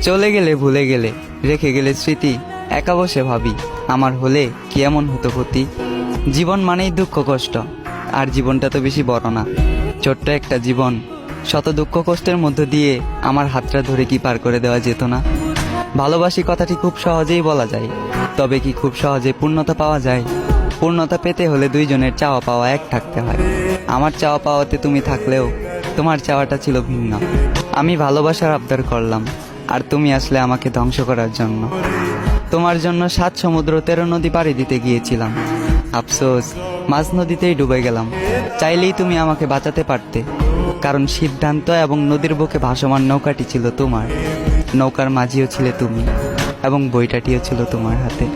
চলে গেলে ভুলে গেলে, রেখে গেলে স্মৃতি, একা বসে ভাবি আমার হলে কি এমন হতো ক্ষতি। জীবন মানেই দুঃখ কষ্ট, আর জীবনটা তো বেশি বড় না, ছোট্ট একটা জীবন। শত দুঃখ কষ্টের মধ্য দিয়ে আমার হাতটা ধরে কি পার করে দেওয়া যেত না? ভালোবাসি কথাটি খুব সহজেই বলা যায়, তবে কি খুব সহজে পূর্ণতা পাওয়া যায়? পূর্ণতা পেতে হলে দুইজনের চাওয়া পাওয়া এক থাকতে হয়। আমার চাওয়া পাওয়াতে তুমি থাকলেও তোমার চাওয়াটা ছিল ভিন্ন। আমি ভালোবাসার আবদার করলাম, আর তুমি আসলে আমাকে ধ্বংস করার জন্য। তোমার জন্য 7 সমুদ্র 13 নদী পাড়ি দিতে গিয়েছিলাম, আফসোস মাঝ নদীতেই ডুবে গেলাম। চাইলেই তুমি আমাকে বাঁচাতে পারতে, কারণ সিদ্ধান্ত এবং নদীর বুকে ভাসমান নৌকাটি ছিল তোমার, নৌকার মাঝিও ছিলে তুমি, এবং বইটাটিও ছিল তোমার হাতে।